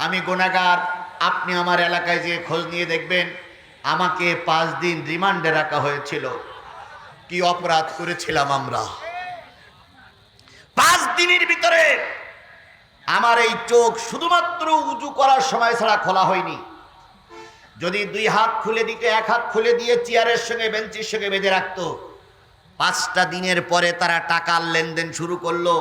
আমি গুনাহগার। আপনি আমার এলাকায় যে খোঁজ নিয়ে দেখবেন, আমাকে 5 দিন রিমান্ডে রাখা হয়েছিল। কি অপরাধ করেছিলাম আমরা? 5 দিনের ভিতরে আমার এই চোখ শুধুমাত্র উজু করার সময় ছাড়া খোলা হয়নি। যদি 2 হাত খুলে দিতে, 1 হাত খুলে দিয়ে চেয়ারের সঙ্গে বেঞ্চের সঙ্গে বেঁধে রাখতো। 5টা দিনের পরে তারা টাকার লেনদেন শুরু করলো।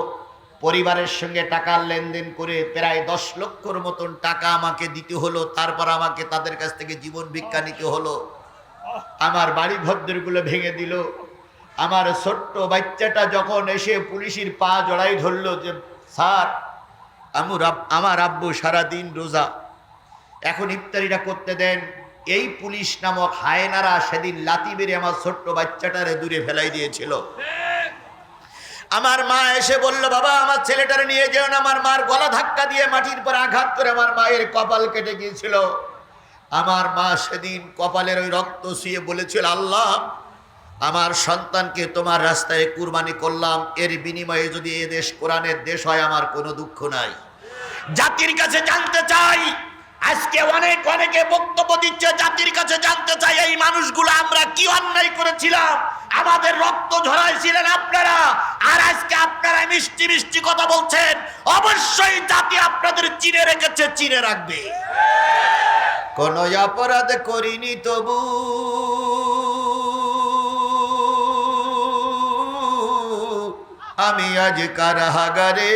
পরিবারের সঙ্গে টাকার লেনদেন করে প্রায় 10 লক্ষর মতন টাকা আমাকে দিতে হলো। তারপর আমাকে তাদের কাছ থেকে জীবন ভিক্ষা নিতে হলো। আমার বাড়ি ঘরদরগুলো ভেঙে দিল। আমার ছোট্ট বাচ্চাটা যখন এসে পুলিশের পা জড়াই ধরলো যে স্যার, আমার আব্বু সারাদিন রোজা, এখন ইফতারিটা করতে দেন। এই পুলিশ নামক হায়নারা সেদিন লাথি মেরে আমার ছোট্ট বাচ্চাটারে দূরে ফেলাই দিয়েছিল। আমার মা এসে বলল, বাবা আমার ছেলেটারে নিয়ে যেও না। আমার মার গলা ধাক্কা দিয়ে মাটির পর আঘাত করে আমার মায়ের কপাল কেটে গিয়েছিল। আমার মা সেদিন কপালের ওই রক্ত ছুঁয়ে বলেছিল, আল্লাহ, আমার সন্তানকে তোমার রাস্তায় কুরবানি করলাম, এর বিনিময়ে যদি এ দেশ কোরআনের দেশ হয় আমার কোনো দুঃখ নাই। জাতির কাছে জানতে চাই, আজকে অনেকে বক্তব্য দিচ্ছে, জাতির কাছে জানতে চাই এই মানুষগুলো আমরা কি অন্যায় করেছিলাম? আমাদের রক্ত ঝরাইছিলেন আপনারা, আর আজকে আপনারা মিষ্টি মিষ্টি কথা বলছেন। অবশ্যই জাতি আপনাদের চিনে রেখেছে, চিনে রাখবে। কোন অপরাধ করিনি তবু আমি আজ কারাগারে,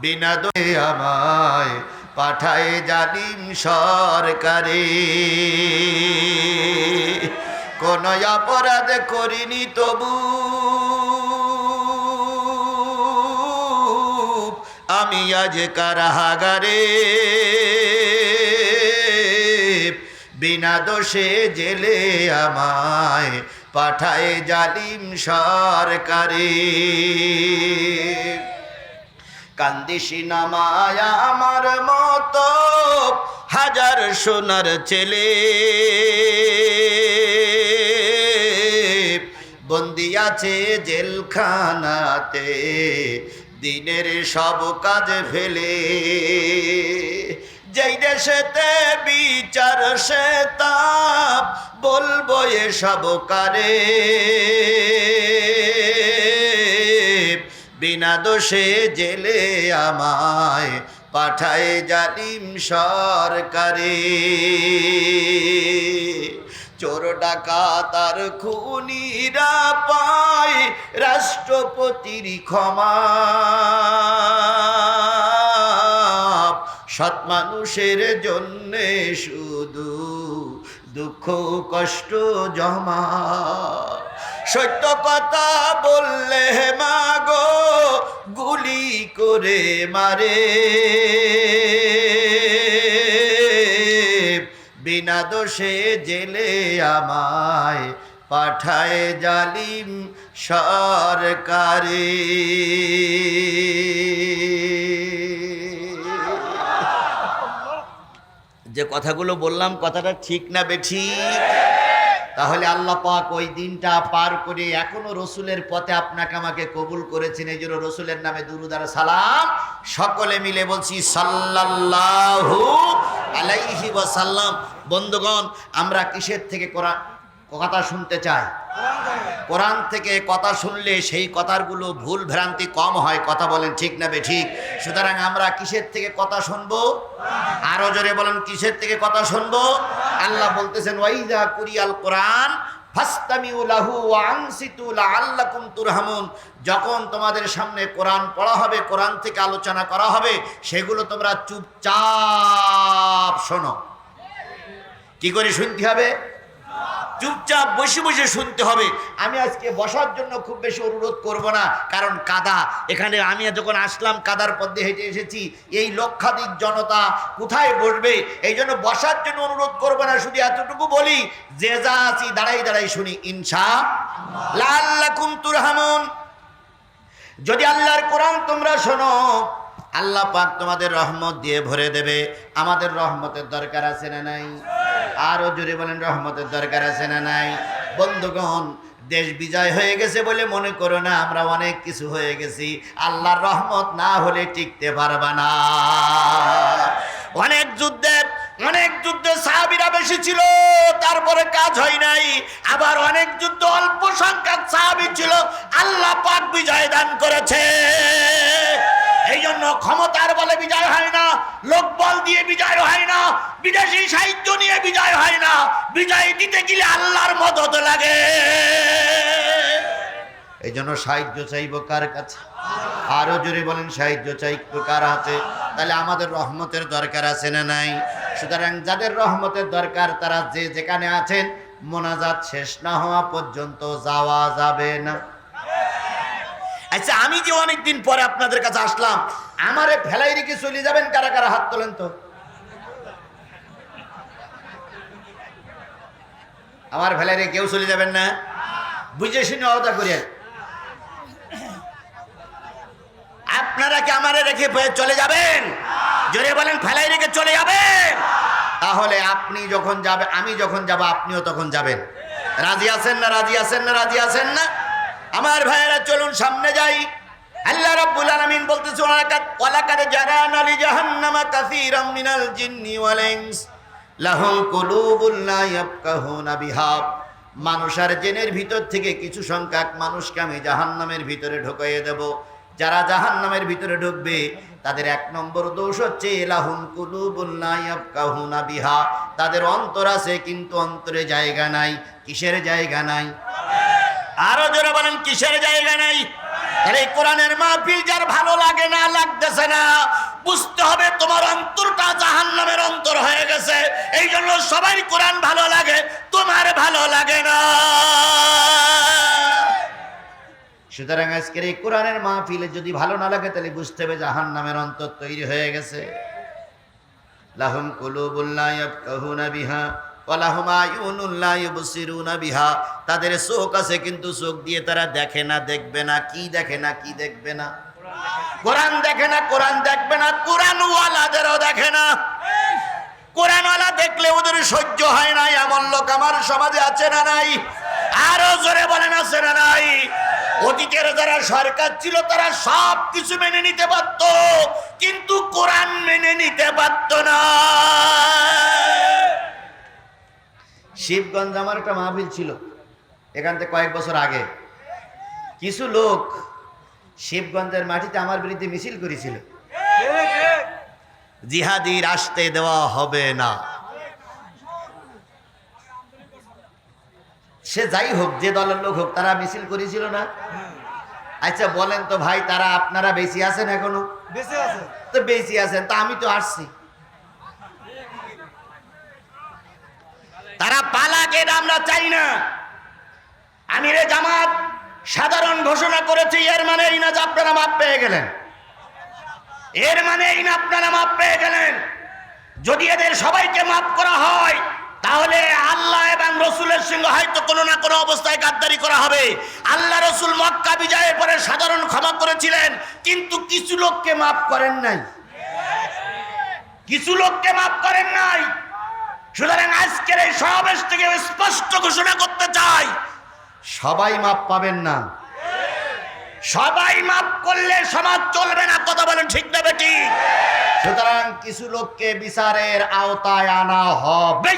বিনা দোষে আমায় পাঠায় জালিম সরকারে। কোন অপরাধ করিনি তবু আমি আজ কারাগারে, বিনা দোষে জেলে আমায় পাঠায় জালিম সরকারে। কান্দিসি না মায়া আমার মতো হাজার সোনার ছেলে, বন্দি আছে জেলখানাতে দিনের সব কাজ ফেলে। যেই দেশেতে বিচার সে তাপ বলবো এসব কারে, বিনা দোষে জেলে আমায় পাঠায় জালিম সরকারে। চোর ডাকাত আর খুনিরা পায় রাষ্ট্রপতির ক্ষমা, সৎ মানুষের জন্যে শুধু দুঃখ কষ্ট জমা। সত্য কথা বললে মাগো গুলি করে মারে, বিনা দোষে জেলে আমায় পাঠায় জালিম সরকারে। যে কথাগুলো বললাম কথাটা ঠিক না বেঠিক? তাহলে আল্লাহ পাক ওই দিনটা পার করে এখনো রসুলের পথে আপনাকে আমাকে কবুল করেছেন। এই জন্য রসুলের নামে দুরূদ আর সালাম সকলে মিলে বলছি সাল্লাল্লাহু আলাইহি ওয়াসাল্লাম। বন্ধুগণ, আমরা কিসের থেকে কথা শুনতে চাই? কোরআন থেকে কথা শুনলে সেই কথাগুলো ভুল ভ্রান্তি কম হয়। কথা বলেন ঠিক না বেঠিক? সুতরাং আমরা কিসের থেকে কথা শুনবো? আরো জোরে বলেন, কিসের থেকে কথা শুনবো? আল্লাহ বলতেছেন, ওয়াইযা কুরিয়াল কোরআন ফাসতামিউ লাহু ওয়া আনসিতু লাআল্লাকুম তুরহামুন। যখন তোমাদের সামনে কোরআন পড়া হবে, কোরআন থেকে আলোচনা করা হবে, সেগুলো তোমরা চুপচাপ শোনো। কি করে শুনতে হবে? চুপচাপ বসে বসে শুনতে হবে। আমি আজকে বসার জন্য খুব বেশি অনুরোধ করব না, কারণ কাদা। এখানে আমি যখন আসলাম কাদার পথে হেঁটে এসেছি, এই লক্ষাধিক জনতা কোথায় বসবে? এই জন্য বসার জন্য অনুরোধ করব না, শুধু এতটুকু বলি, যে যা আছি দাঁড়াই দাঁড়াই শুনি ইনশাআল্লাহ। লাআল্লাকুম তুরহামুন। যদি আল্লাহর কোরআন তোমরা শোনো, আল্লাহ পাক তোমাদের রহমত দিয়ে ভরে দেবে। আমাদের রহমতের দরকার আছে না নাই? আরো জোরে বলেন, রহমতের দরকার আছে না নাই? বন্ধুগণ, দেশ বিজয় হয়ে গেছে বলে মনে করো না আমরা অনেক কিছু হয়ে গেছি। আল্লাহর রহমত না হলে টিকতে পারবা না। অনেক যুদ্ধে সাহাবীরা বেশি ছিল, তারপরে কাজ হয় নাই। আবার অনেক যুদ্ধ অল্প সংখ্যক সাহাবী ছিল, আল্লাহ পাক বিজয় দান করেছে। এই জন্য ক্ষমতার বলে বিজয় হয় না, লোকবল দিয়ে বিজয় হয় না, বিদেশি সাহায্য নিয়ে বিজয় হয় না। বিজয় দিতে গেলে আল্লাহর মদদ লাগে। এই জন্য সাহায্য চাইব কার কাছে? আরো জোরে বলেন, সাহায্য চাইব কার হাতে? তাহলে আমাদের রহমতের দরকার আছে না নাই? সুতরাং যাদের রহমতের দরকার তারা যে যেখানে আছেন মোনাজাত শেষ না হওয়া পর্যন্ত যাওয়া যাবে না। আচ্ছা, আমি যে অনেকদিন পরে আপনাদের কাছে আসলাম, আমারে ফেলাই রেখে চলে যাবেন কারা কারা? হাত তোলেন তো। আমার ফেলাই রেখে কেউ চলে যাবেন না? বুঝে শুনে অবতা করিয়া। আপনারা কি আমারে রেখে চলে যাবেন? জোরে বলেন, ফেলাই রেখে চলে যাবেন? তাহলে আপনি যখন যাবে, আমি যখন যাব, আপনিও তখন যাবেন। রাজি আছেন না? রাজি আছেন না? রাজি আছেন না? আমার ভাইয়েরা চলুন সামনে যাই। আল্লাহ রাব্বুল আলামিন বলতেছে, ওয়ালাকাদ জারানা লিজাহান্নামা কাসীরাম মিনাল জিন্নি ওয়াল ইনস লাহুম কুলুবুন লা ইয়াফকাহুনা বিহা। মানুষ আর জিনের ভিতর থেকে কিছু সংখ্যক মানুষকে আমি জাহান্নামের ভিতরে ঢুকিয়ে দেব। যারা জাহান্নামের ভিতরে ঢুকবে তাদের এক নম্বর দোষ হচ্ছে লাহুম কুলুবুন লা ইয়াফকাহুনা বিহা, তাদের অন্তর আছে কিন্তু অন্তরে জায়গা নাই। কিসের জায়গা নাই? আরো জোরে বলেন, কিসের জায়গা নাই? এই কোরআনের মাহফিল যার ভালো লাগে না, লাগতেছে না, বুঝতে হবে তোমার অন্তরটা জাহান্নামের অন্তর হয়ে গেছে। এই জন্য সবাই কোরআন ভালো লাগে, তোমার ভালো লাগে না। সুতরাং আজকের এই কোরআনের মাহফিলে যদি ভালো না লাগে তাহলে বুঝতে হবে জাহান্নামের অন্তর তৈরি হয়ে গেছে। লাহুম কুলুবুন লা ইয়াফকাহুনা বিহা ওয়ালাহুম আয়ুনুন লা ইউবসিরুনা বিহা। তাদের চোখ আছে কিন্তু চোখ দিয়ে তারা দেখে না, দেখবে না। কি দেখে না? কি দেখবে না? কোরআন দেখে না, কোরআন দেখবে না। কোরআনওয়ালাদেরও দেখে না। কোরআনওয়ালা দেখলে ওদের সহ্য হয় না, এমন লোক আমার সমাজে আছে না নাই? আরো জোরে বলেন, আছে না নাই? অতীতের যারা সরকার ছিল তারা সব কিছু মেনে নিতে পারত, কিন্তু কোরআন মেনে নিতে পারত না। শিবগঞ্জ আমার একটা মাহফিল ছিল, এখান থেকে কয়েক বছর আগে। কিছু লোক শিবগঞ্জের মাটিতে আমার বিরুদ্ধে মিছিল করেছিল, জিহাদির আসতে দেওয়া হবে না। সে যাই হোক, যে দলের লোক হোক, তারা মিছিল করেছিল না? আচ্ছা বলেন তো ভাই, তারা আপনারা বেশি আছেন এখনো? তো বেশি আছেন, তা আমি তো আসছি। তারা পালাকে আমরা চাই না। আমিরে জামাত সাধারণ ঘোষণা করেছে, এর মানে এই না যে আপনারা মাপ পেয়ে গেলেন। এর মানে এই না আপনারা মাপ পেয়ে গেলেন। যদি এদের সবাইকে মাফ করা হয় তাহলে আল্লাহ এবং রসুলের সঙ্গে হয়তো কোনো না কোনো অবস্থায় গাদ্দারি করা হবে। আল্লাহ রসুল মক্কা বিজয়ের পরে সাধারণ ক্ষমা করেছিলেন, কিন্তু কিছু লোককে মাফ করেন নাই। কিছু লোককে মাফ করেন নাই। সুতরাং আজকের এই সমাবেশ থেকে স্পষ্ট ঘোষণা করতে চাই, সবাই মাপ পাবেন না। সবাই মাপ করলে সমাজ চলবে না। কথা বলেন ঠিক না বেটি? সুতরাং কিছু লোককে বিচারের আওতায় আনা হবে।